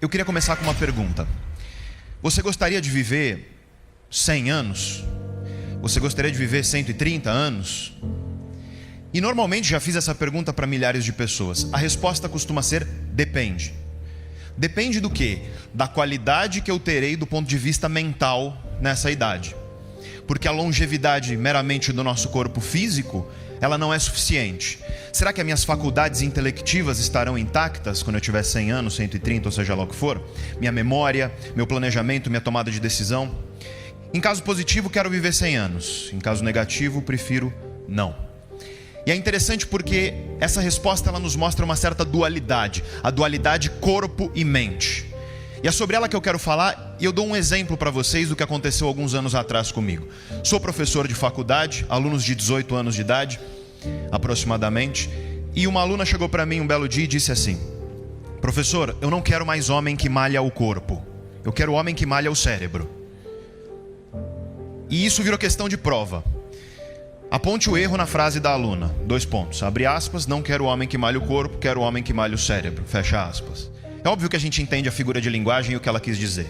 Eu queria começar com uma pergunta. Você gostaria de viver 100 anos? Você gostaria de viver 130 anos? E normalmente já fiz essa pergunta para milhares de pessoas. A resposta costuma ser: depende. Depende do quê? Da qualidade que eu terei do ponto de vista mental nessa idade. Porque a longevidade meramente do nosso corpo físico, ela não é suficiente. Será que as minhas faculdades intelectivas estarão intactas quando eu tiver 100 anos, 130, ou seja lá o que for? Minha memória, meu planejamento, minha tomada de decisão? Em caso positivo, quero viver 100 anos. Em caso negativo, prefiro não. E é interessante porque essa resposta ela nos mostra uma certa dualidade. A dualidade corpo e mente. E é sobre ela que eu quero falar, e eu dou um exemplo para vocês do que aconteceu alguns anos atrás comigo. Sou professor de faculdade, alunos de 18 anos de idade, aproximadamente, e uma aluna chegou para mim um belo dia e disse assim: professor, eu não quero mais homem que malha o corpo, eu quero homem que malha o cérebro. E isso virou questão de prova. Aponte o erro na frase da aluna, 2 pontos, abre aspas, não quero homem que malha o corpo, quero homem que malha o cérebro, fecha aspas. É óbvio que a gente entende a figura de linguagem e o que ela quis dizer.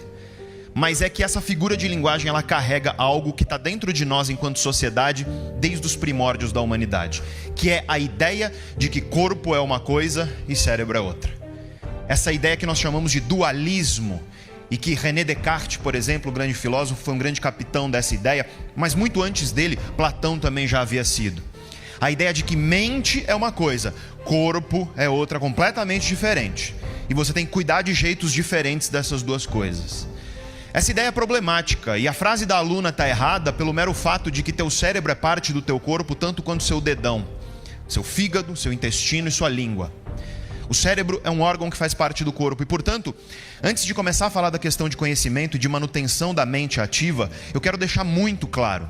Mas é que essa figura de linguagem ela carrega algo que está dentro de nós enquanto sociedade desde os primórdios da humanidade, que é a ideia de que corpo é uma coisa e cérebro é outra. Essa ideia que nós chamamos de dualismo, e que René Descartes, por exemplo, o grande filósofo, foi um grande capitão dessa ideia, mas muito antes dele, Platão também já havia sido. A ideia de que mente é uma coisa, corpo é outra completamente diferente. E você tem que cuidar de jeitos diferentes dessas duas coisas. Essa ideia é problemática, e a frase da aluna está errada pelo mero fato de que teu cérebro é parte do teu corpo tanto quanto seu dedão, seu fígado, seu intestino e sua língua. O cérebro é um órgão que faz parte do corpo e, portanto, antes de começar a falar da questão de conhecimento e de manutenção da mente ativa, eu quero deixar muito claro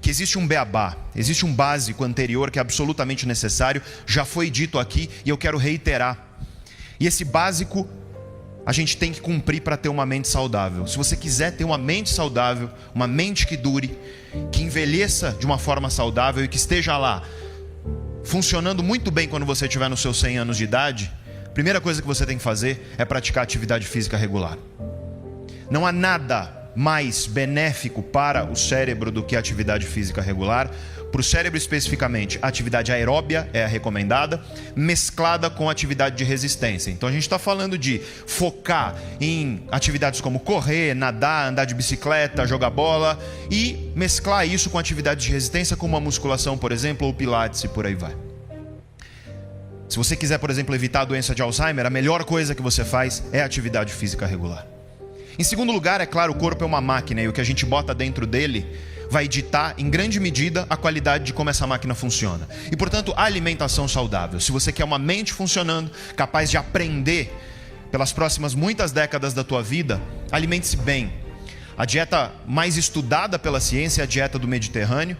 que existe um beabá, existe um básico anterior que é absolutamente necessário, já foi dito aqui e eu quero reiterar. E esse básico a gente tem que cumprir para ter uma mente saudável. Se você quiser ter uma mente saudável, uma mente que dure, que envelheça de uma forma saudável e que esteja lá funcionando muito bem quando você estiver nos seus 100 anos de idade, a primeira coisa que você tem que fazer é praticar atividade física regular. Não há nada mais benéfico para o cérebro do que a atividade física regular. Para o cérebro especificamente, a atividade aeróbia é a recomendada, mesclada com atividade de resistência. Então a gente está falando de focar em atividades como correr, nadar, andar de bicicleta, jogar bola e mesclar isso com atividades de resistência como a musculação, por exemplo, ou pilates e por aí vai. Se você quiser, por exemplo, evitar a doença de Alzheimer, a melhor coisa que você faz é a atividade física regular. Em segundo lugar, é claro, o corpo é uma máquina e o que a gente bota dentro dele vai ditar, em grande medida, a qualidade de como essa máquina funciona. E, portanto, a alimentação saudável. Se você quer uma mente funcionando, capaz de aprender pelas próximas muitas décadas da tua vida, alimente-se bem. A dieta mais estudada pela ciência é a dieta do Mediterrâneo.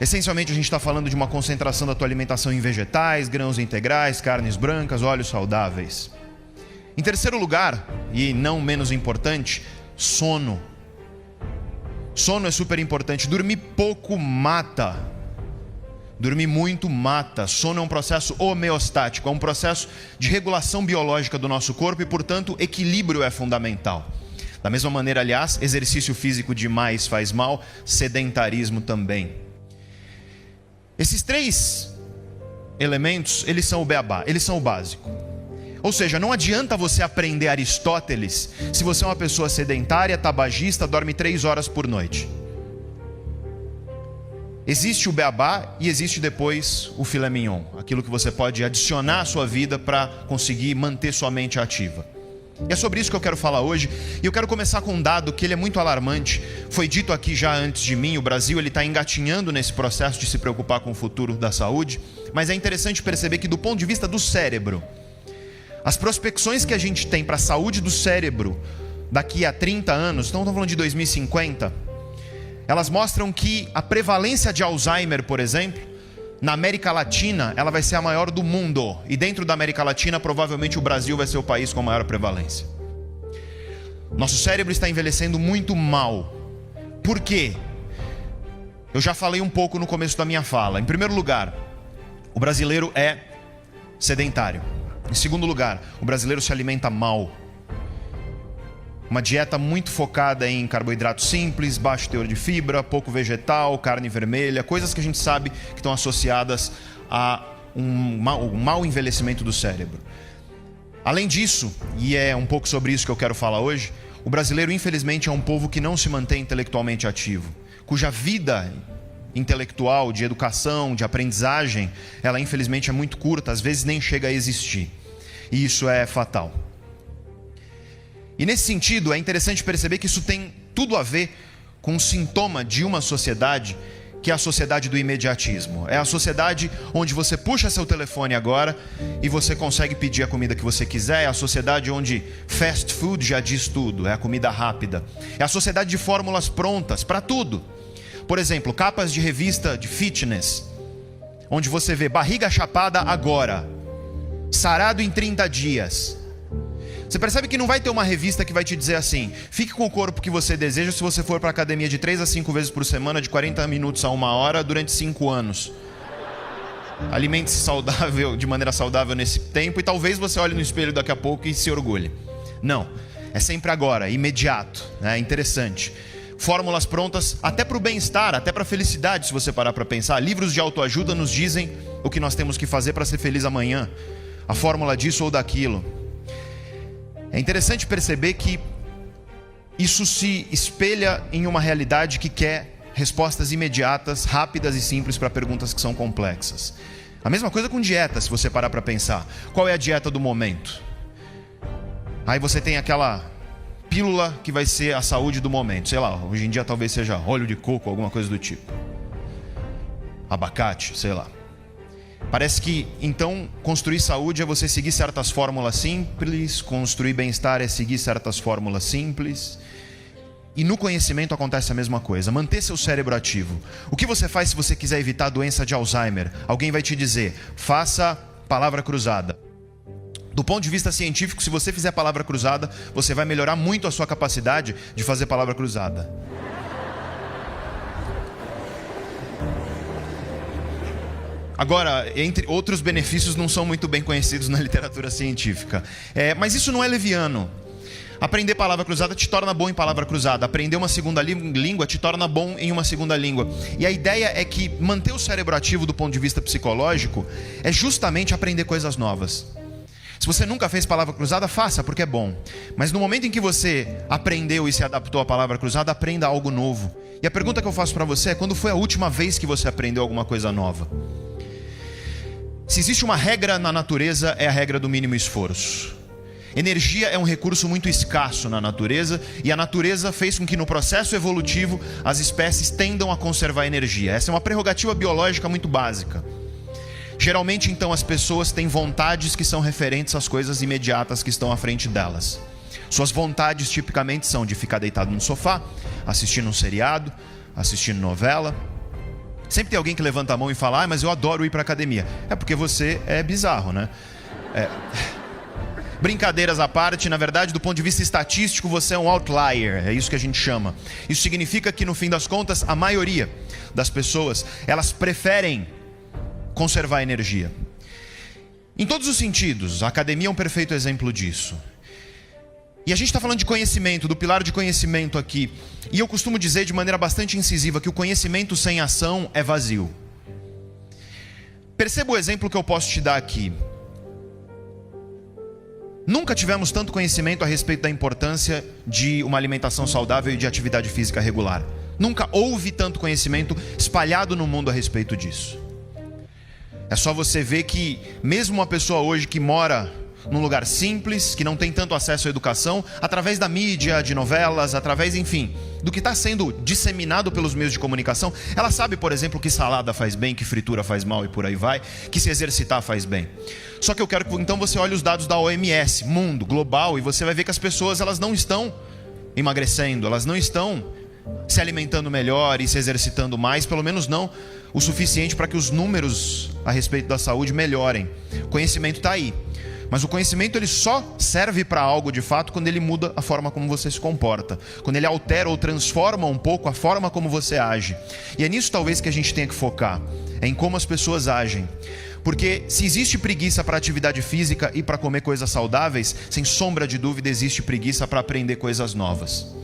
Essencialmente, a gente está falando de uma concentração da tua alimentação em vegetais, grãos integrais, carnes brancas, óleos saudáveis. Em terceiro lugar, e não menos importante, sono. Sono é super importante. Dormir pouco mata. Dormir muito mata. Sono é um processo homeostático, é um processo de regulação biológica do nosso corpo e, portanto, equilíbrio é fundamental. Da mesma maneira, aliás, exercício físico demais faz mal, sedentarismo também. Esses 3 elementos, eles são o beabá, eles são o básico. Ou seja, não adianta você aprender Aristóteles se você é uma pessoa sedentária, tabagista, dorme 3 horas por noite. Existe o beabá e existe depois o filé mignon, aquilo que você pode adicionar à sua vida para conseguir manter sua mente ativa. E é sobre isso que eu quero falar hoje, e eu quero começar com um dado que ele é muito alarmante. Foi dito aqui já antes de mim, o Brasil está engatinhando nesse processo de se preocupar com o futuro da saúde, mas é interessante perceber que do ponto de vista do cérebro, as prospecções que a gente tem para a saúde do cérebro daqui a 30 anos, então estamos falando de 2050, elas mostram que a prevalência de Alzheimer, por exemplo, na América Latina, ela vai ser a maior do mundo. E dentro da América Latina, provavelmente o Brasil vai ser o país com a maior prevalência. Nosso cérebro está envelhecendo muito mal. Por quê? Eu já falei um pouco no começo da minha fala. Em primeiro lugar, o brasileiro é sedentário. Em segundo lugar, o brasileiro se alimenta mal. Uma dieta muito focada em carboidrato simples, baixo teor de fibra, pouco vegetal, carne vermelha, coisas que a gente sabe que estão associadas a um mau envelhecimento do cérebro. Além disso, e é um pouco sobre isso que eu quero falar hoje, o brasileiro infelizmente é um povo que não se mantém intelectualmente ativo, cuja vida intelectual, de educação, de aprendizagem, ela infelizmente é muito curta, às vezes nem chega a existir. E isso é fatal. E nesse sentido, é interessante perceber que isso tem tudo a ver com um sintoma de uma sociedade que é a sociedade do imediatismo. É a sociedade onde você puxa seu telefone agora e você consegue pedir a comida que você quiser. É a sociedade onde fast food já diz tudo, é a comida rápida. É a sociedade de fórmulas prontas para tudo. Por exemplo, capas de revista de fitness, onde você vê barriga chapada agora, sarado em 30 dias. Você percebe que não vai ter uma revista que vai te dizer assim: fique com o corpo que você deseja se você for para a academia de 3 a 5 vezes por semana, de 40 minutos a 1 hora, durante 5 anos. Alimente-se saudável, de maneira saudável nesse tempo, e talvez você olhe no espelho daqui a pouco e se orgulhe. Não, é sempre agora, imediato, né? Interessante. Fórmulas prontas até para o bem-estar, até para a felicidade, se você parar para pensar. Livros de autoajuda nos dizem o que nós temos que fazer para ser feliz amanhã. A fórmula disso ou daquilo. É interessante perceber que isso se espelha em uma realidade que quer respostas imediatas, rápidas e simples para perguntas que são complexas. A mesma coisa com dieta, se você parar para pensar. Qual é a dieta do momento? Aí você tem aquela pílula que vai ser a saúde do momento. Sei lá, hoje em dia talvez seja óleo de coco, alguma coisa do tipo. Abacate, sei lá. Parece que, então, construir saúde é você seguir certas fórmulas simples, construir bem-estar é seguir certas fórmulas simples. E no conhecimento acontece a mesma coisa, manter seu cérebro ativo. O que você faz se você quiser evitar a doença de Alzheimer? Alguém vai te dizer: faça palavra cruzada. Do ponto de vista científico, se você fizer palavra cruzada, você vai melhorar muito a sua capacidade de fazer palavra cruzada. Agora, entre outros benefícios não são muito bem conhecidos na literatura científica. Mas isso não é leviano. Aprender palavra cruzada te torna bom em palavra cruzada. Aprender uma segunda língua te torna bom em uma segunda língua. E a ideia é que manter o cérebro ativo do ponto de vista psicológico é justamente aprender coisas novas. Se você nunca fez palavra cruzada, faça, porque é bom. Mas no momento em que você aprendeu e se adaptou à palavra cruzada, aprenda algo novo. E a pergunta que eu faço para você é: quando foi a última vez que você aprendeu alguma coisa nova? Se existe uma regra na natureza, é a regra do mínimo esforço. Energia é um recurso muito escasso na natureza, e a natureza fez com que no processo evolutivo as espécies tendam a conservar energia. Essa é uma prerrogativa biológica muito básica. Geralmente, então, as pessoas têm vontades que são referentes às coisas imediatas que estão à frente delas. Suas vontades tipicamente são de ficar deitado no sofá, assistindo um seriado, assistindo novela. Sempre tem alguém que levanta a mão e fala: mas eu adoro ir para a academia. É porque você é bizarro, né? Brincadeiras à parte, na verdade, do ponto de vista estatístico, você é um outlier. É isso que a gente chama. Isso significa que, no fim das contas, a maioria das pessoas, elas preferem conservar energia. Em todos os sentidos, a academia é um perfeito exemplo disso. E a gente está falando de conhecimento, do pilar de conhecimento aqui. E eu costumo dizer de maneira bastante incisiva que o conhecimento sem ação é vazio. Perceba o exemplo que eu posso te dar aqui. Nunca tivemos tanto conhecimento a respeito da importância de uma alimentação saudável e de atividade física regular. Nunca houve tanto conhecimento espalhado no mundo a respeito disso. É só você ver que mesmo uma pessoa hoje que mora num lugar simples, que não tem tanto acesso à educação, através da mídia, de novelas, através, enfim, do que está sendo disseminado pelos meios de comunicação, ela sabe, por exemplo, que salada faz bem, que fritura faz mal e por aí vai, que se exercitar faz bem. Só que eu quero que então você olhe os dados da OMS, mundo, global, e você vai ver que as pessoas, elas não estão emagrecendo, elas não estão se alimentando melhor e se exercitando mais, pelo menos não o suficiente para que os números a respeito da saúde melhorem. O conhecimento está aí. Mas o conhecimento ele só serve para algo de fato quando ele muda a forma como você se comporta. Quando ele altera ou transforma um pouco a forma como você age. E é nisso talvez que a gente tenha que focar. É em como as pessoas agem. Porque se existe preguiça para atividade física e para comer coisas saudáveis, sem sombra de dúvida existe preguiça para aprender coisas novas.